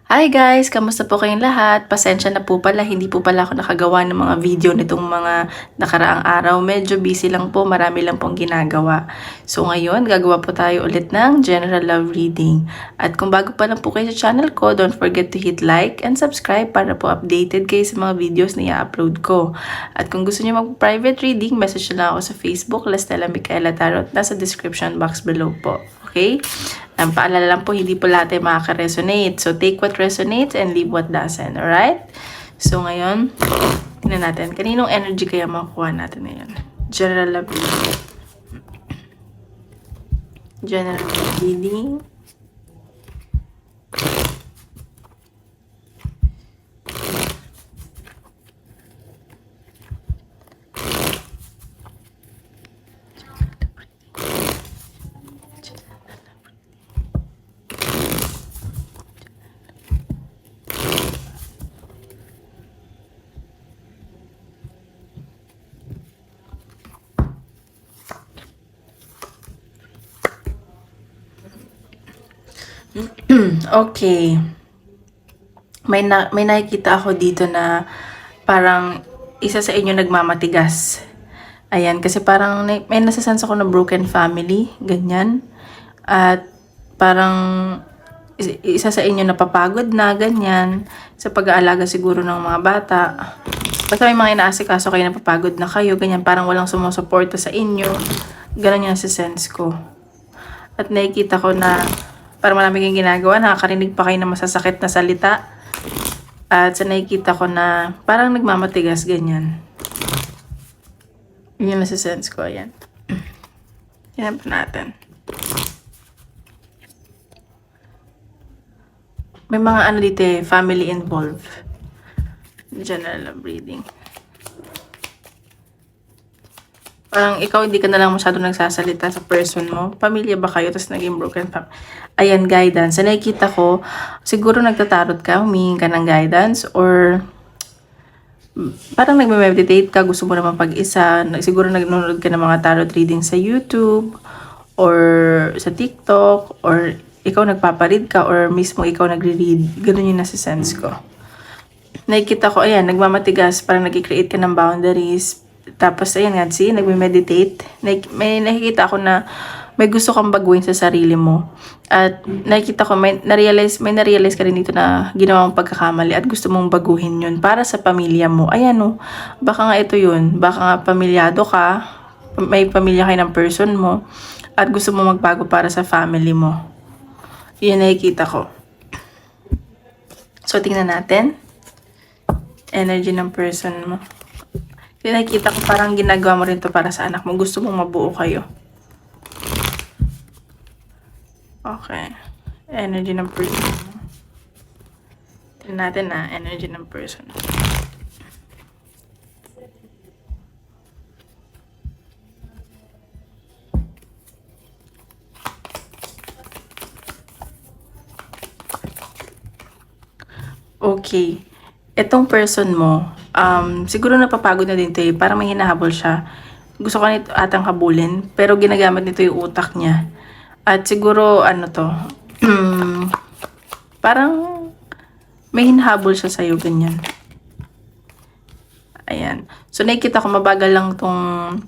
Hi guys! Kamusta po kayong lahat? Pasensya na po pala, hindi po pala ako nakagawa ng mga video nitong mga nakaraang araw. Medyo busy lang po, marami lang pong ginagawa. So ngayon, gagawa po tayo ulit ng General Love Reading. At kung bago pa lang po kayo sa channel ko, don't forget to hit like and subscribe para po updated kayo sa mga videos na i-upload ko. At kung gusto niyo mag-private reading, message na lang ako sa Facebook, Lestella Micaela Tarot, nasa description box below po. Okay? Ang paalala lang po, hindi po lahat ay makaka-resonate. So, take what resonates and leave what doesn't. Alright? So, ngayon, tingnan natin. Kaninong energy kaya makukuha natin ngayon? General love reading. General love reading. Okay. May nakikita ako dito na parang isa sa inyo nagmamatigas. Ayan, kasi parang may nasasense ako na broken family, ganyan. At parang isa sa inyo napapagod na, ganyan. Sa pag-aalaga siguro ng mga bata. Basta may mga inaasikaso kayo, napapagod na kayo, ganyan. Parang walang sumusuporta sa inyo. Ganon yung sense ko. At nakikita ko na parang marami kayong ginagawa, nakakarinig pa kayo ng masasakit na salita. At sa nakikita ko na parang nagmamatigas, ganyan. Yun yung nasa-sense ko, ayan. Yan pa natin. May mga ano dito family involved. General love reading. Parang ikaw hindi ka na lang masyado nagsasalita sa person mo. Pamilya ba kayo? Tapos naging broken family. Ayan, guidance. Sa nakikita ko, siguro nagtatarot ka, humingi ka ng guidance, or parang nagme-meditate ka, gusto mo naman pag-isa. Siguro nanonood ka ng mga tarot reading sa YouTube, or sa TikTok, or ikaw nagpaparead ka, or mismo ikaw nagre-read. Ganun yung nasa sense ko. Nakikita ko, ayan, nagmamatigas, parang nag-create ka ng boundaries. Tapos, ayan nga, see, nagme-meditate. May nakikita ako na may gusto kang baguhin sa sarili mo. At nakikita ko, may na-realize ka rin dito na ginawa mong pagkakamali at gusto mong baguhin yun para sa pamilya mo. Ayan o, baka nga ito yun. Baka nga pamilyado ka, may pamilya kayo ng person mo, at gusto mong magbago para sa family mo. Yun nakikita ko. So, tingnan natin. Energy ng person mo. Nakikita ko parang ginagawa mo rin to para sa anak mo. Gusto mong mabuo kayo. Okay. Energy ng person mo. Tignan natin na energy ng person. Okay. Etong person mo, siguro napapagod na din to eh. Parang may hinahabol siya. Gusto ko nito atang habulin, pero ginagamit nito yung utak niya. At siguro, ano to, parang may hinahabol siya sa'yo, ganyan. Ayan. So, nakikita ko mabagal lang tong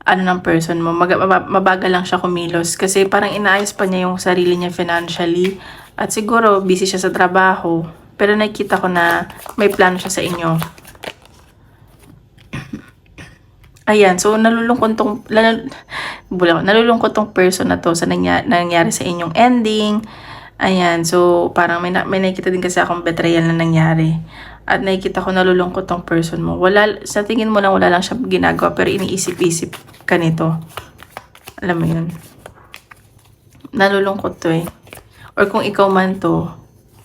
ng person mo. Mabagal lang siya kumilos. Kasi parang inaayos pa niya yung sarili niya financially. At siguro, busy siya sa trabaho. Pero nakikita ko na may plano siya sa inyo. Ayan, so nalulungkot tong person na to sa nangyari sa inyong ending. Ayan, so parang may nakikita din kasi akong betrayal na nangyari. At nakikita ko nalulungkot tong person mo. Sa tingin mo lang wala lang siya ginagawa, pero iniisip-isip ka nito. Alam mo yun. Nalulungkot to eh. Or kung ikaw man to,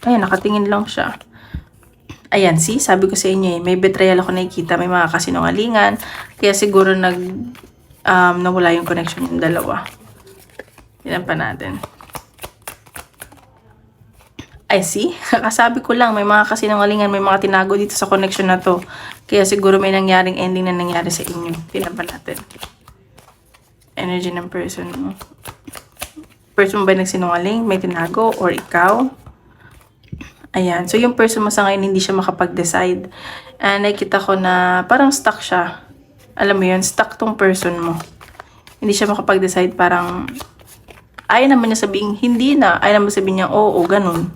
ayan, nakatingin lang siya. Ayan, see, sabi ko sa inyo eh, may betrayal ako nakikita, may mga kasinungalingan, kaya siguro nawala yung connection yung dalawa. Yan pa natin. Ay, see, kakasabi ko lang, may mga kasinungalingan, may mga tinago dito sa connection na to, kaya siguro may nangyaring ending na nangyari sa inyo. Yan pa natin. Energy ng person mo. Person ba nagsinungaling, may tinago, or ikaw? Ayan. So, yung person mo sa ngayon, hindi siya makapag-decide. Nakikita ko na parang stuck siya. Alam mo yun, stuck tong person mo. Hindi siya makapag-decide, parang ayaw naman niya sabihin, hindi na. Ayaw naman sabihin niya, oo, ganun.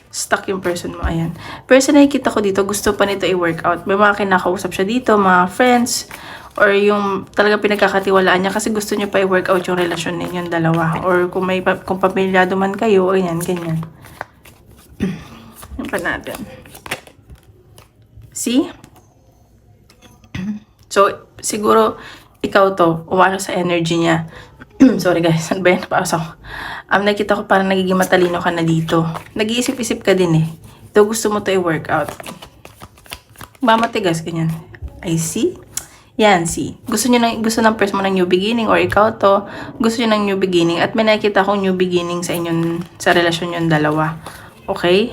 Stuck yung person mo, ayan. Pero sa nakikita ko dito, gusto pa nito i-workout. May mga kinakausap siya dito, mga friends, or yung talaga pinagkakatiwalaan niya kasi gusto niya pa i-workout yung relasyon ninyong dalawa. Or kung pamilyado man kayo, ganyan, ganyan. Yan pa natin. See? So, siguro, ikaw to, umano sa energy niya. Sorry guys, ano ba yan? Napasok. Nakita ko parang nagiging matalino ka na dito. Nag-iisip-isip ka din eh. Ito gusto mo to i-workout. Mamatigas, ganyan. I see? Yan, see. Gusto ng person mo ng new beginning or ikaw to, gusto niyo ng new beginning at may nakita akong new beginning sa relasyon yung dalawa. Okay?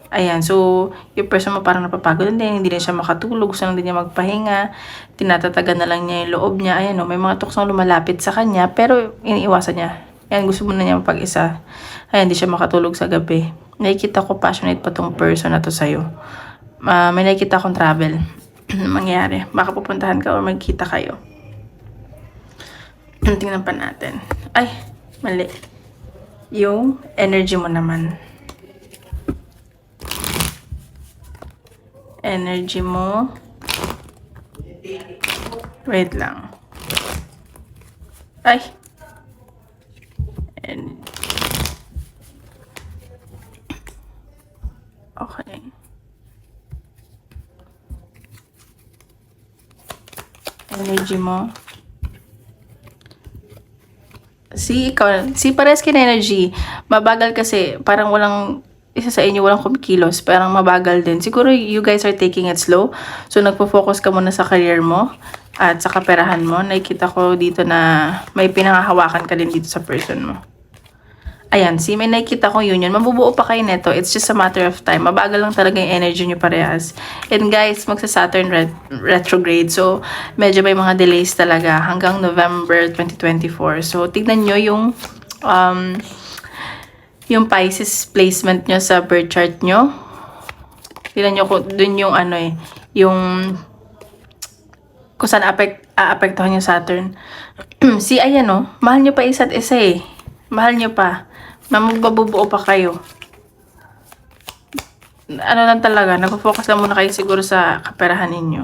Ayan, so, yung person mo parang napapagod din, hindi rin siya makatulog, gusto lang din niya magpahinga, tinatatagan na lang niya yung loob niya, ayan may mga tuksong lumalapit sa kanya, pero iniiwasan niya. Ayan, gusto mo na niya mapag-isa. Ayan, hindi siya makatulog sa gabi. Nakikita ko passionate pa tong person na to sa'yo. May nakikita akong travel. Mangyayari. Baka pupuntahan ka or magkita kayo. Tingnan pa natin. Ay, mali. Yung energy mo naman. Energy mo. Wait lang. Ay. Okay. Energy mo. Si pares kin energy. Mabagal kasi, parang isa sa inyo walang kumikilos, parang mabagal din. Siguro you guys are taking it slow. So nagpo-focus ka muna sa career mo at sa kaperahan mo. Nakikita ko dito na may pinangahawakan ka din dito sa person mo. Ayan, may nakikita kong union. Mabubuo pa kayo neto. It's just a matter of time. Mabagal lang talaga yung energy nyo parehas. And guys, magsa-Saturn retrograde. So, medyo may mga delays talaga hanggang November 2024. So, tignan nyo yung Pisces placement nyo sa birth chart nyo. Tignan nyo kung dun yung yung kung saan aapektuhan yung Saturn. Ayan mahal nyo pa isa't isa eh. Mahal nyo pa. Magbabubuo pa kayo. Lang talaga, nag-focus lang muna kayo siguro sa kaperahan ninyo.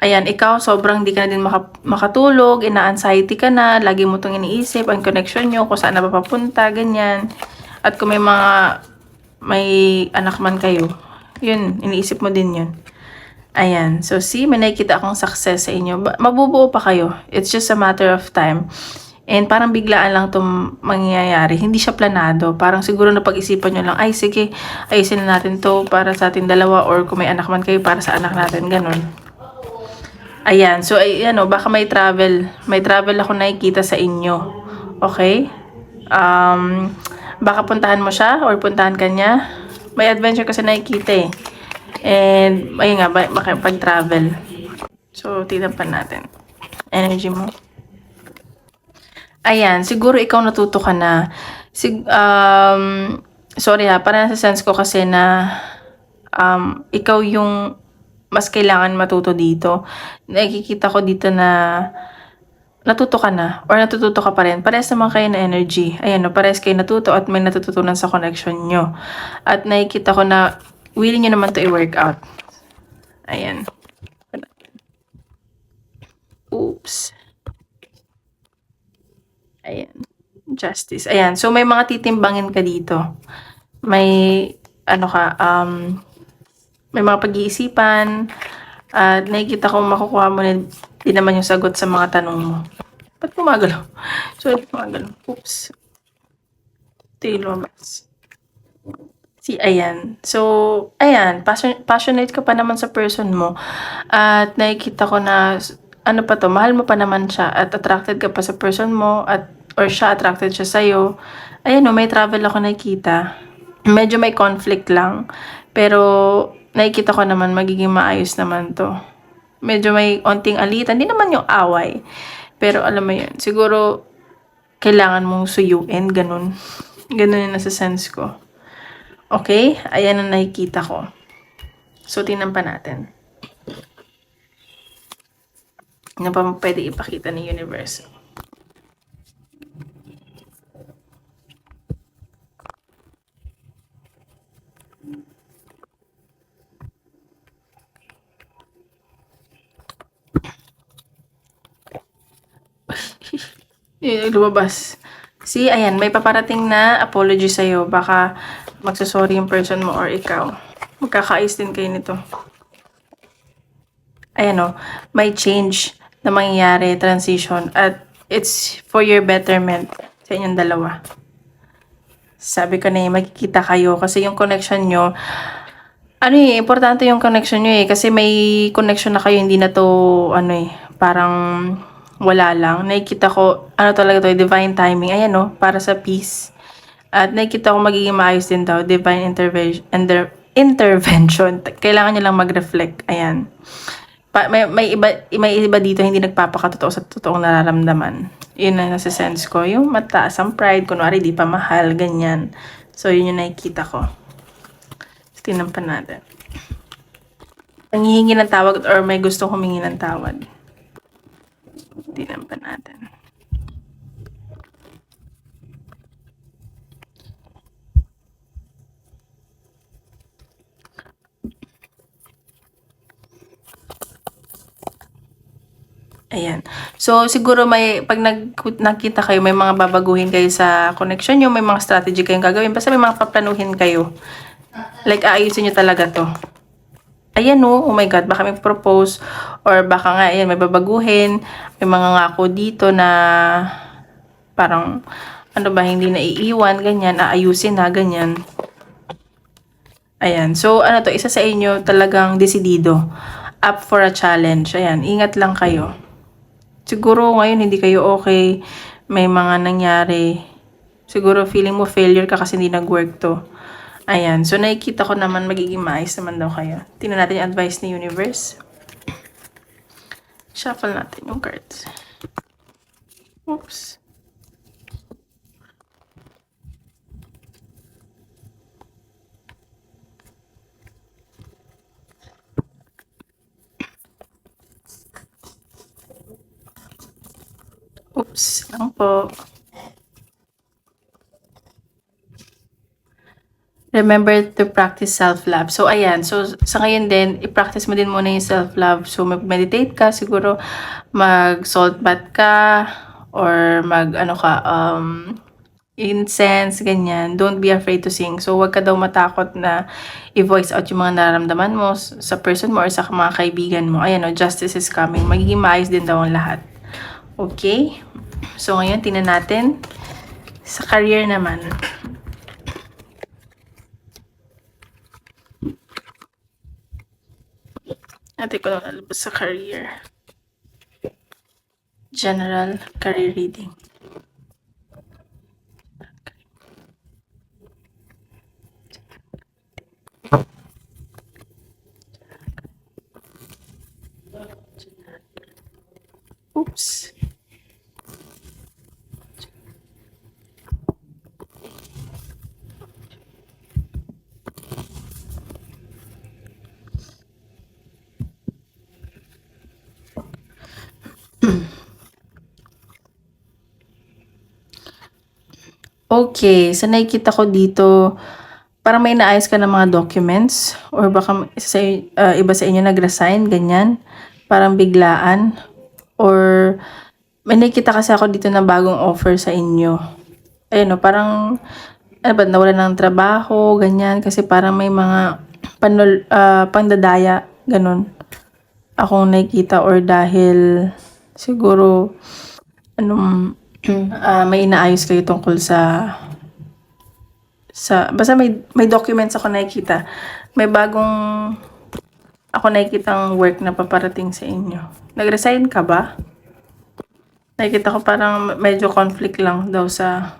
Ayan, ikaw sobrang di ka na din makatulog, ina-anxiety ka na, lagi mo itong iniisip, ang connection nyo, kung saan na papunta, ganyan. At kung may anak man kayo, yun, iniisip mo din yun. Ayan, so may nakikita akong success sa inyo. Mabubuo pa kayo. It's just a matter of time. And parang biglaan lang itong mangyayari. Hindi siya planado. Parang siguro napag-isipan nyo lang, ay sige, ayusin na natin to para sa ating dalawa or kung may anak man kayo para sa anak natin. Ganun. Ayan. So, baka may travel. May travel ako nakikita sa inyo. Okay? Baka puntahan mo siya or puntahan ka niya. May adventure kasi nakikita eh. And, ayun nga, makipag-travel. So, tignan pa natin. Energy mo. Ayan, siguro ikaw natuto ka na. Sorry parang sa sense ko kasi na ikaw yung mas kailangan matuto dito. Nakikita ko dito na natuto ka na or natututo ka pa rin. Parehas naman kayo na energy. Ayan, parehas kayo natuto at may natututunan sa connection nyo. At nakikita ko na willing nyo naman to i-work out. Ayan. Oops. Ayan. Justice. Ayan. So, may mga titimbangin ka dito. May, may mga pag-iisipan. At nakikita ko makukuha mo din naman yung sagot sa mga tanong mo. Ba't gumagalaw? Sorry, gumagalaw. Oops. Ito yung lumabas. Ayan. So, ayan. Passionate ka pa naman sa person mo. At nakikita ko na, mahal mo pa naman siya at attracted ka pa sa person mo or siya attracted siya sa'yo. Ayan may travel ako nakikita. Medyo may conflict lang. Pero, nakikita ko naman magiging maayos naman to. Medyo may onting alitan. Hindi naman yung away. Pero alam mo yun. Siguro, kailangan mong suyuin. Ganun yung nasa sense ko. Okay? Ayan ang nakikita ko. So, tingnan pa natin. Ano pa pwede ipakita ni universe? Lumabas. See, ayan, may paparating na apology sa'yo. Baka magsasorry yung person mo or ikaw. Magkakaayos din kayo nito. Ayan o, may change na mangyayari, transition, at it's for your betterment sa inyong dalawa. Sabi ko na magkikita kayo kasi yung connection nyo, importante yung connection nyo kasi may connection na kayo, hindi na to, parang wala lang. Nakikita ko, talaga to, divine timing. Ayan para sa peace. At nakikita ko magiging maayos din daw, divine intervention. Kailangan nyo lang mag-reflect. Ayan. May iba dito hindi nagpapakatotoo sa totoong nararamdaman. Yun na nasa sense ko. Yung mataas ang pride, kunwari di pa mahal, ganyan. So, yun yung nakikita ko. Tingnan pa natin. Nanghihingi ng tawag or may gusto humingi ng tawad. Tingnan pa natin. Ayan. So, siguro pag nagkita kayo, may mga babaguhin kayo sa connection nyo, may mga strategy kayong gagawin. Basta may mga paplanuhin kayo. Like, aayusin nyo talaga to. Ayan oh my God, baka may propose or baka nga, ayan, may babaguhin. May mga ngako dito na parang, hindi na iiwan, ganyan, aayusin na, ganyan. Ayan. So, to, isa sa inyo talagang desidido. Up for a challenge. Ayan, ingat lang kayo. Siguro ngayon hindi kayo okay, may mga nangyari. Siguro feeling mo failure ka kasi hindi nag-work to. Ayan, so nakikita ko naman magiging maayos naman daw kayo. Tingnan natin yung advice ni universe. Shuffle natin yung cards. Oops. Oops, lang po. Remember to practice self-love. So, ayan. So, sa ngayon din, i-practice mo din muna yung self-love. So, mag-meditate ka. Siguro, mag-salt bath ka. Or incense, ganyan. Don't be afraid to sing. So, wag ka daw matakot na i-voice out yung mga nararamdaman mo sa person mo or sa mga kaibigan mo. Ayan justice is coming. Magiging maayos din daw ang lahat. Okay? So, ngayon, tingnan natin. Sa career naman. Natin ko lang nalabas sa career. General career reading. Oops. Okay, so nakikita ko dito, parang may naayos ka ng mga documents or baka iba sa inyo nag-resign, ganyan. Parang biglaan. Or may nakikita kasi ako dito na bagong offer sa inyo. Ayun parang nawala ng trabaho, ganyan. Kasi parang may mga pandadaya, ganun. Akong nakikita or dahil siguro may inaayos kayo tungkol sa basta may documents ako nakikita. May bagong ako nakikitang work na paparating sa inyo. Nag-resign ka ba? Nakikita ko parang medyo conflict lang daw sa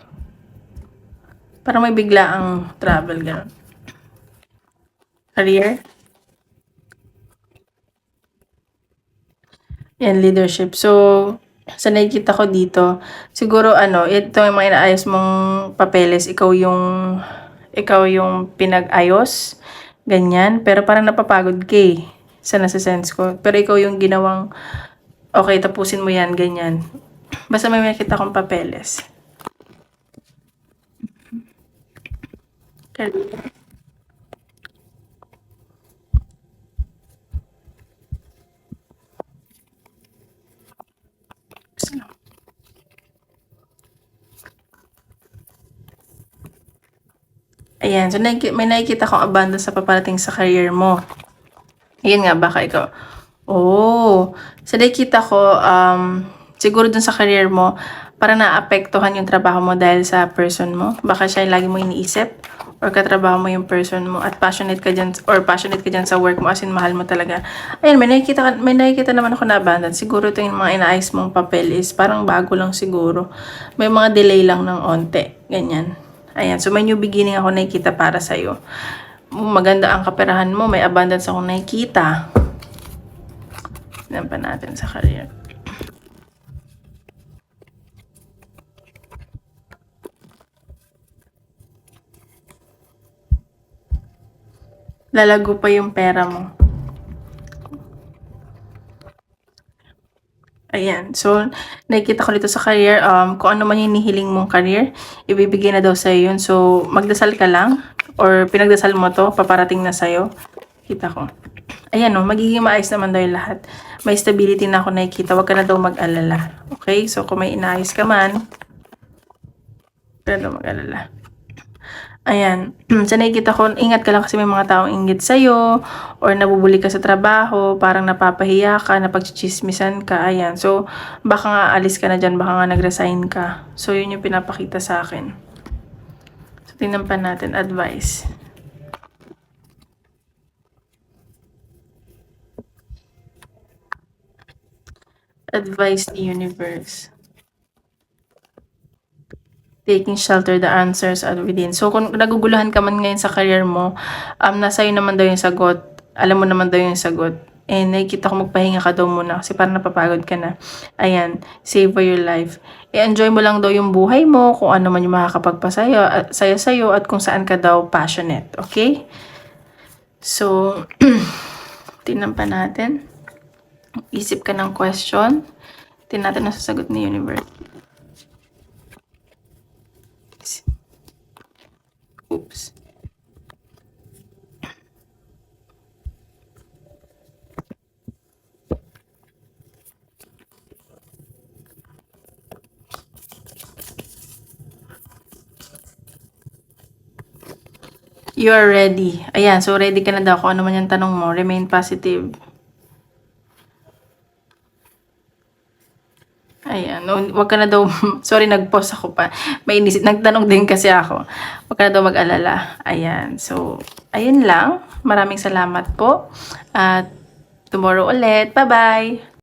parang may biglaang travel gano'n. Career? Yan, leadership. So, sa nakikita ko dito, siguro ito yung mga inaayos mong papeles, ikaw ikaw yung pinag-ayos, ganyan. Pero parang napapagod ka eh, sa nasa-sense ko. Pero ikaw yung ginawang, okay, tapusin mo yan, ganyan. Basta may nakita kong papeles. Okay. Ayan, so may nakikita kong abundance sa paparating sa career mo. Ayan nga, baka ikaw. Oh, so nakikita ko, siguro dun sa career mo, para naapektuhan yung trabaho mo dahil sa person mo. Baka siya yung lagi mo iniisip, or katrabaho mo yung person mo, at passionate ka dyan, or passionate ka dyan sa work mo, as in mahal mo talaga. Ayan, may nakikita naman ako na abundance. Siguro ito yung mga inaayos mong papel is parang bago lang siguro. May mga delay lang ng onte, ganyan. Ayan, so may new beginning ako nakikita para sa'yo. Maganda ang kaperahan mo, may abundance akong nakikita. Tignan pa natin sa career. Lalago pa yung pera mo. Ayan. So, nakikita ko dito sa career, kung ano man yung hinihiling mong career, ibibigay na daw sa'yo yun. So, magdasal ka lang, or pinagdasal mo to, paparating na sa'yo. Kita ko. Ayan o, magiging maayos naman daw yung lahat. May stability na ako nakikita, wag ka na daw mag-alala. Okay? So, kung may inaayos ka man, wag ka na daw mag-alala. Ayan. Sa nakikita ko, ingat ka lang kasi may mga taong inggit sa'yo, or nabubuli ka sa trabaho, parang napapahiya ka, napagchichismisan ka. Ayan. So, baka nga alis ka na dyan, baka nga nag-resign ka. So, yun yung pinapakita sa akin. So, tingnan pa natin. Advice. Advice ni universe. Taking shelter, the answers are within. So, kung naguguluhan ka man ngayon sa career mo, nasa iyo naman daw yung sagot. Alam mo naman daw yung sagot. And nakikita ko magpahinga ka daw muna kasi parang napapagod ka na. Ayan, savor your life. I-enjoy mo lang daw yung buhay mo, kung ano man yung makakapagpasaya sa'yo at kung saan ka daw passionate. Okay? So, tingnan pa natin. Isip ka ng question. Tingnan natin ang sasagot ni universe. Oops. You are ready. Ayan, so ready ka na daw kung ano man yung tanong mo. Remain positive. Ayan, wag ka na daw, sorry, nag-pause ako pa. May inisip, nagtanong din kasi ako. Wag ka na daw mag-alala. Ayan, so, ayun lang. Maraming salamat po. At tomorrow ulit. Bye-bye!